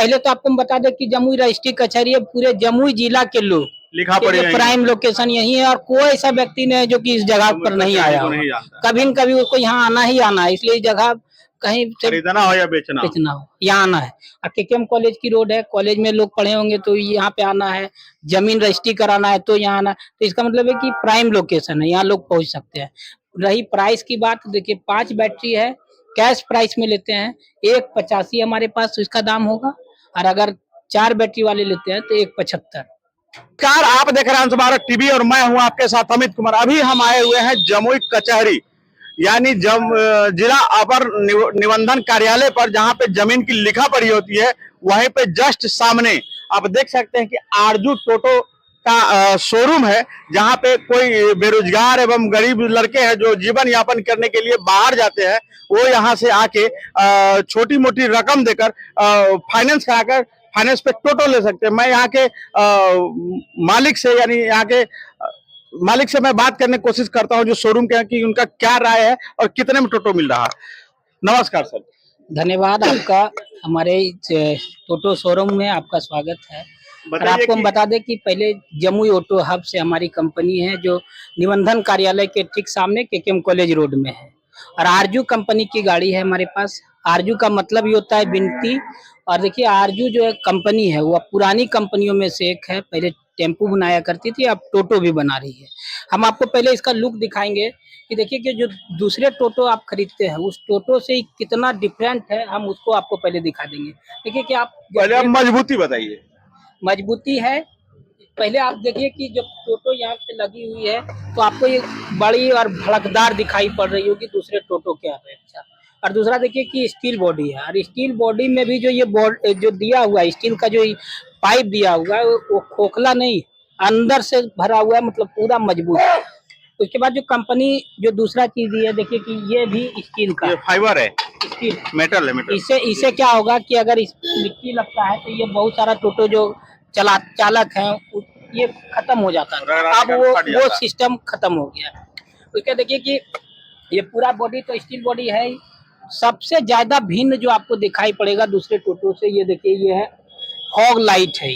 पहले तो आपको हम बता दें कि जमुई रजिस्ट्री कचहरी है, पूरे जमुई जिला के लोग लिखा पड़े प्राइम लोकेशन यही है और कोई ऐसा व्यक्ति नहीं है जो कि इस जगह पर नहीं आया हो, कभी न कभी उसको यहाँ आना ही आना है। इसलिए जगह कहीं खरीदना हो या बेचना हो यहाँ आना है। और केकेएम कॉलेज की रोड है, कॉलेज में लोग पढ़े होंगे तो यहाँ पे आना है, जमीन रजिस्ट्री कराना है तो यहाँ आना। तो इसका मतलब है कि प्राइम लोकेशन है, यहाँ लोग पहुंच सकते हैं। रही प्राइस की बात, देखिए 5 बैटरी है, कैश प्राइस में लेते हैं 185 हमारे पास तो इसका दाम होगा, और अगर 4 बैटरी वाले लेते हैं तो 175। कार आप देख रहे हैं अंश भारत टीवी और मैं हूं आपके साथ अमित कुमार। अभी हम आए हुए हैं जमुई कचहरी यानी जिला अपर निबंधन कार्यालय पर, जहां पे जमीन की लिखा पड़ी होती है। वहीं पे जस्ट सामने आप देख सकते हैं कि आरजू टोटो का शोरूम है, जहां पे कोई बेरोजगार एवं गरीब लड़के हैं जो जीवन यापन करने के लिए बाहर जाते हैं, वो यहाँ से आके छोटी मोटी रकम देकर फाइनेंस कराकर फाइनेंस पे टोटो ले सकते हैं। मैं यहाँ के मालिक से यानी यहाँ के मालिक से मैं बात करने की कोशिश करता हूँ जो शोरूम के, कि उनका क्या राय है और कितने में टोटो मिल रहा है। नमस्कार सर। धन्यवाद आपका, हमारे टोटो शोरूम में आपका स्वागत है। और आपको हम बता दें कि पहले जमुई ऑटो हब से हमारी कंपनी है जो निबंधन कार्यालय के ठीक सामने केकेएम कॉलेज रोड में है, और आरजू कंपनी की गाड़ी है हमारे पास। आरजू का मतलब ये होता है विनती, और देखिए आरजू जो है कंपनी है वो पुरानी कंपनियों में से एक है। पहले टेम्पू बनाया करती थी, अब टोटो भी बना रही है। हम आपको पहले इसका लुक दिखाएंगे कि देखिए कि जो दूसरे टोटो आप खरीदते हैं उस टोटो से कितना डिफरेंट है, हम उसको आपको पहले दिखा देंगे। देखिए कि आप पहले आप मजबूती बताइए। मजबूती है, पहले आप देखिए कि जब टोटो यहाँ पे लगी हुई है तो आपको ये बड़ी और भड़कदार दिखाई पड़ रही होगी दूसरे टोटो के अपेक्षा। और दूसरा देखिए कि स्टील बॉडी है, और स्टील बॉडी में भी जो ये जो दिया हुआ है स्टील का जो पाइप दिया हुआ है वो खोखला नहीं, अंदर से भरा हुआ है, मतलब पूरा मजबूत है। उसके बाद जो कंपनी जो दूसरा चीज दी है, देखिए कि ये भी स्टील का, ये फाइबर है, स्टील मेटल है। मेटल इसे क्या होगा कि अगर इस मिट्टी लगता है तो ये बहुत सारा टोटो जो चालक है ये खत्म हो जाता है। अब वो सिस्टम खत्म हो गया है। उसके देखिए कि ये पूरा बॉडी तो स्टील बॉडी है। सबसे ज्यादा भिन्न जो आपको दिखाई पड़ेगा दूसरे टोटो से, ये देखिए ये है फॉग लाइट है।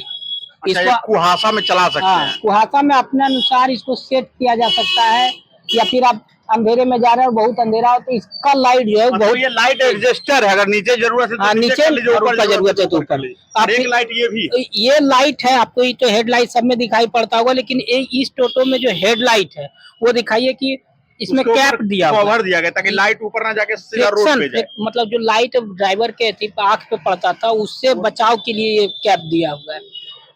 इसको कुहासा में चला सकते हैं। कुहासा में अपने अनुसार इसको सेट किया जा सकता है, या फिर आप अंधेरे में जा रहे हो, बहुत अंधेरा हो तो इसका लाइट जो है बहुत, ये लाइट एडजस्टर है, अगर नीचे जरूरत है तो नीचे जरूरत है तो ऊपर। एक लाइट ये लाइट है आपको, ये तो हेडलाइट सब में दिखाई पड़ता होगा, लेकिन इस टोटो में जो हेडलाइट है वो दिखाइए कि इसमें कैप दिया कवर दिया गया ताकि लाइट ऊपर ना जाके सीधा रोड पे जाए। मतलब जो लाइट ड्राइवर के आंख पे पड़ता था उससे बचाव के लिए ये कैप दिया हुआ है।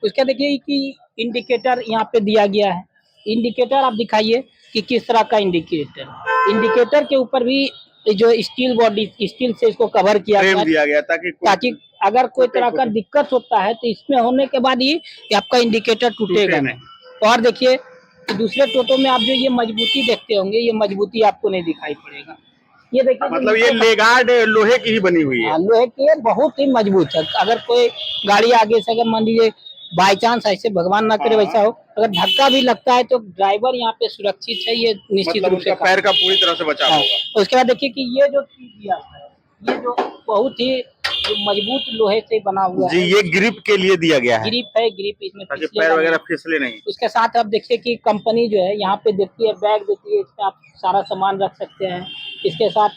उसका देखिए कि इंडिकेटर यहाँ पे दिया गया है। इंडिकेटर आप दिखाइए कि किस तरह का इंडिकेटर के ऊपर भी जो स्टील बॉडी, स्टील से इसको कवर किया गया ताकि अगर कोई तरह का दिक्कत होता है तो इसमें होने के बाद ही आपका इंडिकेटर टूटेगा नहीं। और देखिए दूसरे टोटो में आप जो ये मजबूती देखते होंगे, ये मजबूती आपको नहीं दिखाई पड़ेगा। ये देखिए मतलब ये लेगार्ड लोहे की ही बनी हुई है। लोहे की बहुत ही मजबूत है। अगर कोई गाड़ी आगे से अगर मान लीजिए बाई चांस ऐसे भगवान ना करे वैसा हो, अगर धक्का भी लगता है तो ड्राइवर यहाँ पे सुरक्षित है, ये निश्चित रूप से पैर का पूरी तरह से बचाव होगा। उसके बाद देखिए कि ये जो चीज दिया है, ये जो बहुत ही मजबूत लोहे से बना हुआ जी, ये ग्रिप के लिए दिया गया है। ग्रिप है, ग्रिप इसमें पैर वगैरह फिसले नहीं। उसके साथ आप देखिए कि कंपनी जो है यहाँ पे देती है, बैग देती है, इसमें आप सारा सामान रख सकते हैं। इसके साथ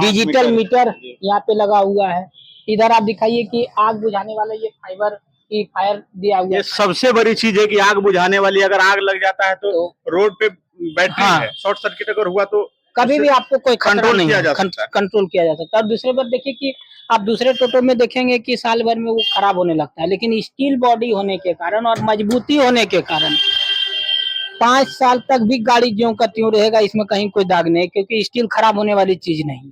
डिजिटल मीटर यहाँ पे लगा हुआ है। इधर आप दिखाइए कि आग बुझाने वाला ये फाइबर की फायर दिया हुआ है। ये सबसे बड़ी चीज है कि आग बुझाने वाली, अगर आग लग जाता है तो रोड पे बैटरी है, शॉर्ट सर्किट अगर हुआ तो कभी भी आपको कोई कंट्रोल नहीं कंट्रोल किया जा सकता। और दूसरे बार देखिए कि आप दूसरे टोटो में देखेंगे कि साल भर में वो खराब होने लगता है, लेकिन स्टील बॉडी होने के कारण और मजबूती होने के कारण 5 साल तक भी गाड़ी ज्यों का त्यों रहेगा, इसमें कहीं कोई दाग नहीं, क्योंकि स्टील खराब होने वाली चीज नहीं।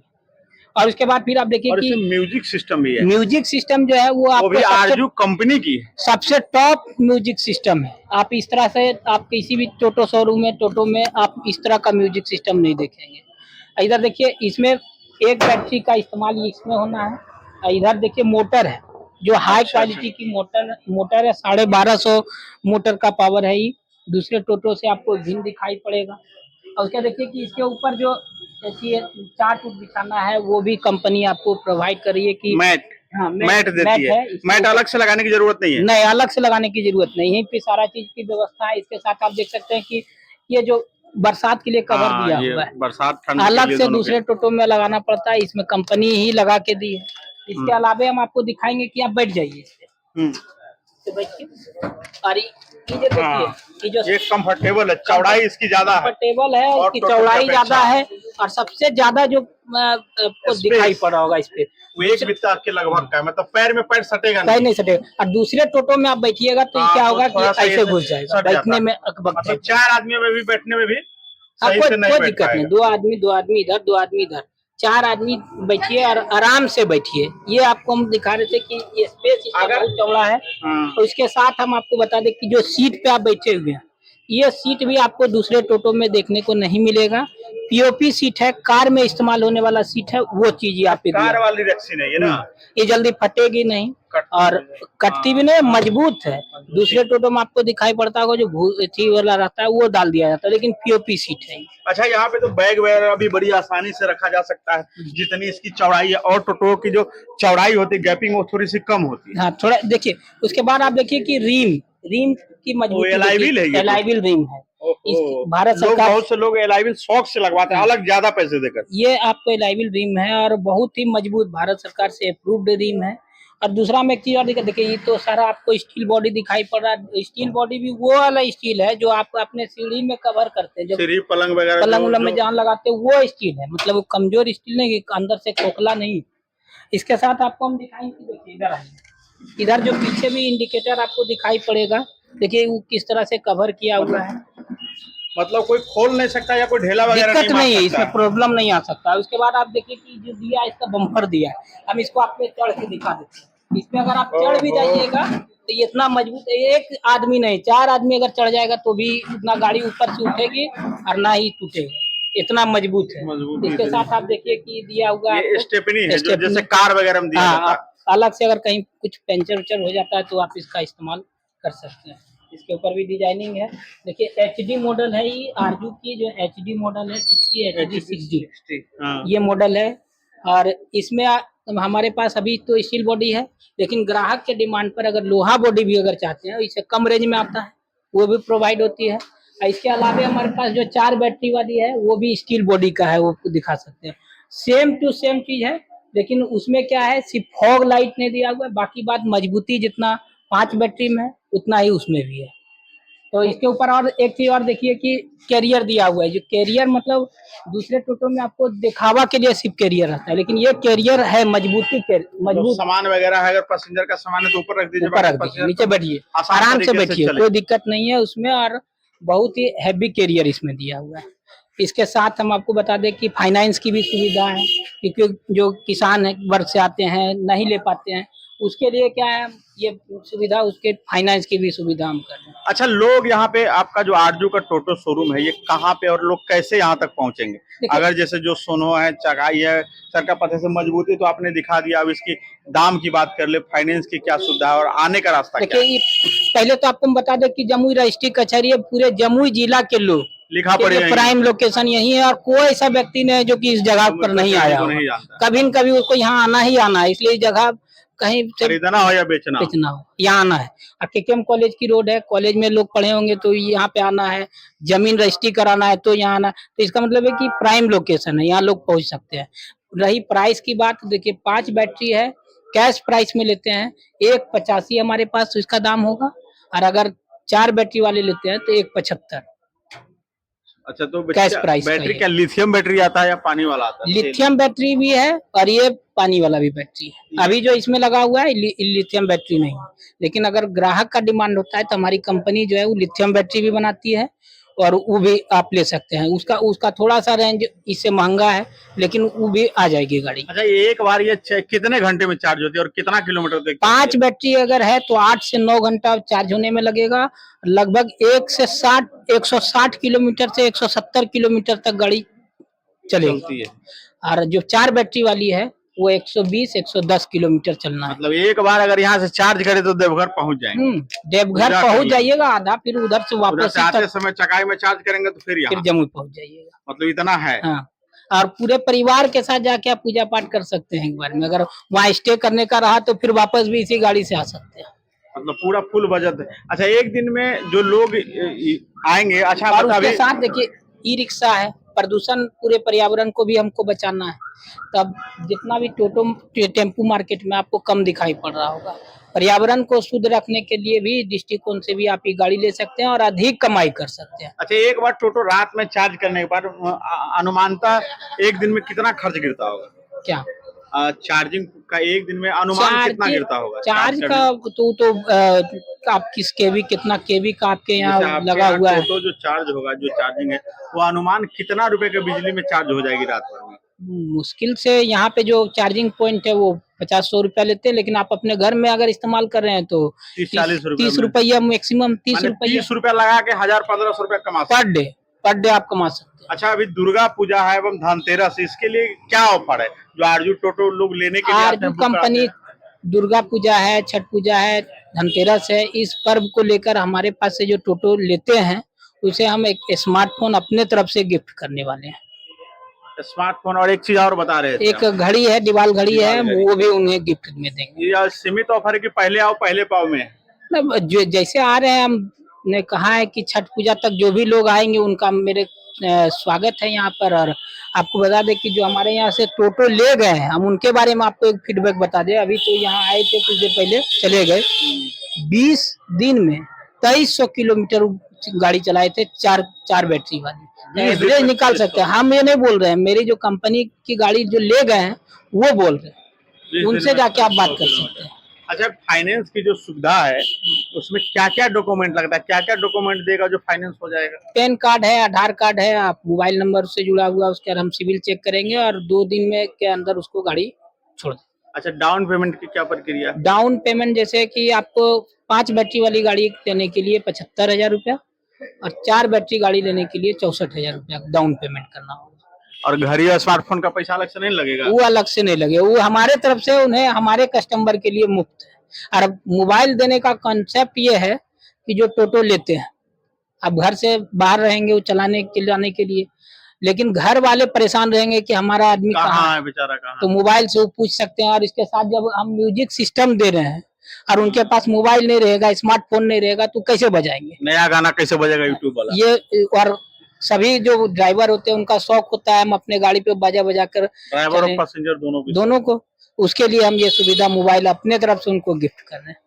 और उसके बाद फिर आप देखिए कि म्यूजिक सिस्टम भी है। म्यूजिक सिस्टम जो है वो आपको आरजू कंपनी की सबसे टॉप म्यूजिक सिस्टम है। आप इस तरह से आप किसी भी टोटो शोरूम में, टोटो में आप इस तरह का म्यूजिक सिस्टम नहीं देखेंगे। इधर देखिए इसमें एक बैटरी का इस्तेमाल इसमें होना है। इधर देखिए मोटर है जो हाई क्वालिटी की मोटर है, 1250 मोटर का पावर है। ये दूसरे टोटो से आपको भिन्न दिखाई पड़ेगा। और उसके देखिए कि इसके ऊपर जो चार्ट बिछाना है वो भी कंपनी आपको प्रोवाइड कर रही है कि हाँ, मैट देती है। इसके मैट ऊपर- अलग से लगाने की जरूरत नहीं है। नहीं, अलग से लगाने की जरूरत नहीं है, यहीं पे सारा चीज की व्यवस्था है। इसके साथ आप देख सकते हैं कि ये जो बरसात के लिए कवर हाँ, दिया ये हुआ है, बरसात ठंड के अलग लिए से दोनों दूसरे के। टोटो में लगाना पड़ता है, इसमें कंपनी ही लगा के दी है। इसके अलावा हम आपको दिखाएंगे कि आप बैठ जाइए इस पे। हम्म, तो बैठिए और ये जो देखिए, हाँ, ये जो ये कंफर्टेबल है, चौड़ाई इसकी ज्यादा है कंफर्टेबल है, और इसकी टोटो की चौड़ाई अपेक्षा। ज्यादा है और सबसे ज्यादा जो आपको Space। दिखाई पड़ा होगा इस पे, वो एक बित्ता के लगभग का है, मतलब पैर में पैर सटेगा कहीं नहीं सटेगा। और दूसरे टोटो में आप बैठिएगा तो हाँ, क्या तो होगा कि थोड़ा सा ऐसे ये घुस जाएगा, सट जाता बैठने है। में अकबक मतलब जाएगा। 4 आदमियों में भी बैठने में भी हाँ, सही से नहीं कोई बैठ दिक्कत नहीं, पाएगा। दो आदमी इधर, 2 आदमी इधर, 4 आदमी बैठिए और आराम से बैठिए। ये आपको हम दिखा रहे थे कि ये स्पेस इसका अगर- बहुत चौड़ा है। हाँ। तो इसके साथ हम आपको बता दें कि जो सीट पे आप बैठे हुए हैं, ये सीट भी आपको दूसरे टोटो में देखने को नहीं मिलेगा। पीओपी सीट है, कार में इस्तेमाल होने वाला सीट है, वो चीज ये आप पे दिया कार है। वाली रस्सी नहीं है ना, ये जल्दी फटेगी नहीं और कटती भी नहीं, मजबूत है। दूसरे टोटो में आपको दिखाई पड़ता होगा जो थी वाला रहता है वो डाल दिया जाता है, लेकिन पीओपी सीट है। अच्छा, यहाँ पे तो बैग वगैरह भी बड़ी आसानी से रखा जा सकता है, जितनी इसकी चौड़ाई है। और टोटो की जो चौड़ाई होती है, गैपिंग, वो थोड़ी सी कम होती है। हाँ, थोड़ा देखिए। उसके बाद आप देखिए कि रीम की मजबूती, एलआई व्हील है ये तो? एलआई व्हील रिम है। इस भारत लोग, सरकार बहुत से लोग एलआई व्हील शौक से लगवाते हैं, अलग ज्यादा पैसे देकर। ये आपको एलआई व्हील रिम है और बहुत ही मजबूत, भारत सरकार से अप्रूव्ड रिम है। और दूसरा में एक चीज और देखिए, ये तो सारा आपको स्टील बॉडी दिखाई पड़ रहा है। स्टील बॉडी भी वो वाला स्टील है जो आप अपने सीढ़ी में कवर करते हैं, जब सीढ़ी पलंग वगैरह पलंग उलंग में जान लगाते हैं, वो स्टील है। मतलब वो कमजोर स्टील नहीं, अंदर से खोखला नहीं। इसके साथ आपको हम दिखाएंगे, देखिए इधर आइए। इधर जो पीछे भी इंडिकेटर आपको दिखाई पड़ेगा, देखिए वो किस तरह से कवर किया हुआ है। मतलब कोई खोल नहीं सकता या कोई ढेला वगैरह दिक्कत नहीं है, मार इसमें सकता। प्रॉब्लम नहीं आ सकता। उसके बाद आप देखिए कि जो दिया है, इसका बम्पर दिया है, हम इसको आपको चढ़ के दिखा देते हैं। इसमें अगर आप चढ़ भी जाइएगा तो ये इतना मजबूत है, एक आदमी नहीं 4 आदमी अगर चढ़ जाएगा तो भी उतना गाड़ी ऊपर से उठेगी और ना ही टूटेगा, इतना मजबूत है। इसके साथ आप देखिए कि दिया हुआ ये स्टेपनी है, जो स्टेपनी। जैसे कार वगैरह में दिया जाता है। हाँ, अलग से अगर कहीं कुछ पंचर उचर हो जाता है तो आप इसका इस्तेमाल कर सकते हैं। इसके ऊपर भी डिजाइनिंग है। देखिए एचडी मॉडल है, ये आरजू की जो एचडी मॉडल है, 60 एचडी 60 हाँ। ये मॉडल है। और इसमें हमारे पास अभी तो स्टील बॉडी है, लेकिन ग्राहक के डिमांड पर अगर लोहा बॉडी भी अगर चाहते हैं, इससे कम रेंज में आता है, वो भी प्रोवाइड होती है। और इसके अलावा हमारे पास जो 4 बैटरी वाली है वो भी स्टील बॉडी का है, वो दिखा सकते हैं। सेम टू सेम चीज है, लेकिन उसमें क्या है, सिर्फ फॉग लाइट नहीं दिया हुआ है, बाकी बात मजबूती जितना 5 बैटरी में है उतना ही उसमें भी है। तो इसके ऊपर और एक चीज और देखिए कि कैरियर दिया हुआ है। जो कैरियर मतलब दूसरे टोटो में आपको दिखावा के लिए सिर्फ कैरियर रहता है, लेकिन ये कैरियर है मजबूत सामान वगैरह है, अगर पैसेंजर का सामान है तो ऊपर रख दीजिए, ऊपर रख दीजिए, नीचे बैठिए, आसान आराम से तरीके से बैठिए, चले। कोई दिक्कत नहीं है उसमें। और बहुत ही हैवी कैरियर इसमें दिया हुआ है। इसके साथ हम आपको बता दें कि फाइनेंस की भी सुविधा है, क्योंकि जो किसान है वर्ग से आते हैं, नहीं ले पाते हैं, उसके लिए क्या है ये सुविधा, उसके फाइनेंस की भी सुविधा हम कर रहे हैं। अच्छा, लोग यहाँ पे आपका जो आरजू का टोटो शोरूम है, ये कहाँ पे और लोग कैसे यहाँ तक पहुँचेंगे? अगर जैसे जो सोनो है, चगाई है, सर का पते से मजबूती तो आपने दिखा दिया, अब इसकी दाम की बात कर ले, फाइनेंस की क्या सुविधा है और आने का रास्ता क्या है? देखिए पहले तो आपको हम बता दें कि जमुई रजिस्ट्री कचहरी है, पूरे जमुई जिला के लोग लिखा पड़े प्राइम लोकेशन यही है, और कोई ऐसा व्यक्ति नहीं है जो कि इस जगह पर नहीं आया हो, कभी न कभी उसको यहाँ आना ही आना है। इसलिए जगह कहीं से खरीदना हो या बेचना हो, यहाँ आना है। और केकेएम कॉलेज की रोड है, कॉलेज में लोग पढ़े होंगे तो यहाँ पे आना है, जमीन रजिस्ट्री कराना है तो यहाँ आना है। तो इसका मतलब है कि प्राइम लोकेशन है, यहाँ लोग पहुंच सकते हैं। रही प्राइस की बात, देखिए 5 बैटरी है, कैश प्राइस में लेते हैं 185 हमारे पास तो इसका दाम होगा, और अगर 4 बैटरी वाले लेते हैं तो 175। अच्छा, तो कैश प्राइस बैटरी क्या लिथियम बैटरी आता है या पानी वाला आता है? लिथियम बैटरी भी है और ये पानी वाला भी बैटरी है। अभी जो इसमें लगा हुआ है लिथियम बैटरी नहीं, लेकिन अगर ग्राहक का डिमांड होता है तो हमारी कंपनी जो है वो लिथियम बैटरी भी बनाती है, और वो भी आप ले सकते हैं। उसका थोड़ा सा रेंज इससे महंगा है, लेकिन वो भी आ जाएगी गाड़ी। अच्छा, एक बार ये कितने घंटे में चार्ज होती है और कितना किलोमीटर तक? 5 बैटरी अगर है तो 8 से 9 घंटा चार्ज होने में लगेगा। लगभग 160 किलोमीटर से 170 किलोमीटर तक गाड़ी चलती है। और जो 4 बैटरी वाली है वो 120-110 किलोमीटर चलना है। मतलब एक बार अगर यहाँ से चार्ज करे तो देवघर पहुँच जाएंगे। देवघर पहुँच जाइएगा आधा, फिर उधर से वापस आते समय चकाई में चार्ज करेंगे तो फिर जमुई पहुँच जाइएगा। मतलब इतना है। हाँ, और पूरे परिवार के साथ जाके आप पूजा पाठ कर सकते हैं एक बार में। अगर वहाँ स्टे करने का रहा तो फिर वापस भी इसी गाड़ी से आ सकते हैं। मतलब पूरा फुल बजट है। अच्छा, एक दिन में जो लोग आएंगे, अच्छा और बता उसके साथ देखिए ई रिक्शा है, प्रदूषण पूरे पर्यावरण को भी हमको बचाना है। तब जितना भी टेम्पू मार्केट में आपको कम दिखाई पड़ रहा होगा। पर्यावरण को शुद्ध रखने के लिए भी दृष्टिकोण से भी आप ये गाड़ी ले सकते हैं और अधिक कमाई कर सकते हैं। अच्छा, एक बार टोटो रात में चार्ज करने के बाद अनुमानतः एक दिन में कितना खर्च गिरता होगा? क्या चार्जिंग का एक दिन में अनुमान कितना गिरता होगा? चार्ज का तो आप किस केवी, कितना केवी का आपके यहाँ लगा हुआ है? टोटो जो चार्ज होगा, जो चार्जिंग है, वो अनुमान कितना रुपए के बिजली में चार्ज हो जाएगी रात भर में? मुश्किल से यहाँ पे जो चार्जिंग पॉइंट है वो 50-100 रुपया लेते हैं, लेकिन आप अपने घर में अगर इस्तेमाल कर रहे हैं तो 30 रुपया मैक्सिमम 30 रुपया लगा के 1000-1500 रुपया कमा पर डे आप कमा सकते हैं। अच्छा, अभी दुर्गा पूजा है एवं धनतेरस, इसके लिए क्या ऑफर है जो आरजू टोटो लोग लेने के लिए आरजू कंपनी? दुर्गा पूजा है, छठ पूजा है, धनतेरस है, इस पर्व को लेकर हमारे पास से जो टोटो लेते हैं उसे हम एक स्मार्टफोन अपने तरफ से गिफ्ट करने वाले हैं। स्मार्टफोन और एक चीज और बता रहे थे, एक घड़ी है, दीवाल घड़ी है, वो भी उन्हें गिफ्ट में देंगे। ये सीमित ऑफर है कि पहले आओ पहले पाओ में? जो जैसे आ रहे हैं, हमने कहा है कि छठ पूजा तक जो भी लोग आएंगे उनका मेरे स्वागत है यहाँ पर। और आपको बता दें कि जो हमारे यहाँ से टोटो ले गए हैं, हम उनके बारे में आपको एक फीडबैक बता दें। अभी तो यहाँ आए थे, कुछ देर पहले चले गए। 20 दिन में 2300 किलोमीटर गाड़ी चलाए थे, चार बैटरी वाली। एवरेज निकाल सकते हैं हम, ये नहीं बोल रहे हैं, मेरी जो कंपनी की गाड़ी जो ले गए हैं वो बोल रहे हैं, उनसे जाके आप बात कर सकते हैं। अच्छा, फाइनेंस की जो सुविधा है उसमें क्या क्या डॉक्यूमेंट लगता है, क्या क्या डॉक्यूमेंट देगा जो फाइनेंस हो जाएगा? पैन कार्ड है, आधार कार्ड है, आप मोबाइल नंबर से जुड़ा हुआ, उसके हम सिविल चेक करेंगे और 2 दिन में के अंदर उसको गाड़ी छोड़ दें। अच्छा, डाउन पेमेंट की क्या प्रक्रिया? डाउन पेमेंट जैसे कि आपको 5 बैटरी वाली गाड़ी लेने के लिए 75,000 रुपया और 4 बैटरी गाड़ी लेने के लिए 64,000 रुपया डाउन पेमेंट करना होगा। और घड़ी और स्मार्टफोन का पैसा अलग से नहीं लगेगा? वो अलग से नहीं लगे, वो हमारे तरफ से उन्हें, हमारे कस्टमर के लिए मुफ्त है। और मोबाइल देने का कॉन्सेप्ट ये है कि जो टोटो लेते हैं, अब घर से बाहर रहेंगे वो चलाने के लिए, लेकिन घर वाले परेशान रहेंगे कि हमारा आदमी कहाँ है, बेचारा कहाँ, तो मोबाइल से वो पूछ सकते हैं। और इसके साथ जब हम म्यूजिक सिस्टम दे रहे हैं और उनके पास मोबाइल नहीं रहेगा, स्मार्टफोन नहीं रहेगा, तो कैसे बजाएंगे? नया गाना कैसे बजेगा यूट्यूब वाला? ये और सभी जो ड्राइवर होते हैं उनका शौक होता है हम अपने गाड़ी पे बाजा बजा कर, ड्राइवर और पैसेंजर दोनों को, उसके लिए हम ये सुविधा मोबाइल अपने तरफ से उनको गिफ्ट कर रहे हैं।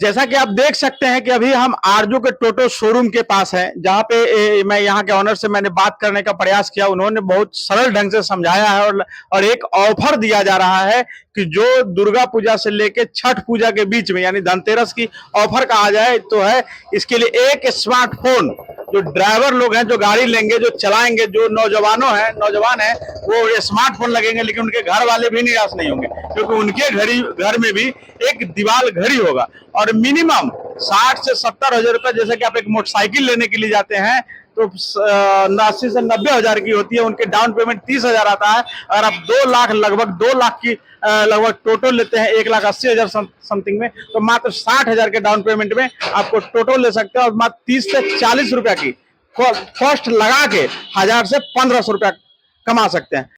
जैसा कि आप देख सकते हैं कि अभी हम आरजू के टोटो शोरूम के पास हैं, जहां पे मैं यहाँ के ऑनर से मैंने बात करने का प्रयास किया। उन्होंने बहुत सरल ढंग से समझाया है और एक ऑफर दिया जा रहा है कि जो दुर्गा पूजा से लेके छठ पूजा के बीच में, यानी धनतेरस की ऑफर कहा जाए तो है, इसके लिए एक स्मार्टफोन जो ड्राइवर लोग हैं, जो गाड़ी लेंगे, जो चलाएंगे, जो नौजवान है, वो स्मार्टफोन लगेंगे, लेकिन उनके घर वाले भी निराश नहीं होंगे, क्योंकि उनके घर में भी एक दीवाल घड़ी होगा। और मिनिमम 60 से 70 हजार रुपए, जैसे कि आप एक मोटरसाइकिल लेने के लिए जाते हैं तो 80 से 90 हजार की होती है, उनके डाउन पेमेंट 30,000 आता है। अगर आप 2 लाख, लगभग 2 लाख की लगभग टोटो लेते हैं 1,80,000 समथिंग में, तो मात्र 60,000 के डाउन पेमेंट में आपको टोटो ले सकते हैं और मात्र 30 से 40 रुपया की कॉस्ट लगा के 1000 से 1500 रुपया कमा सकते हैं।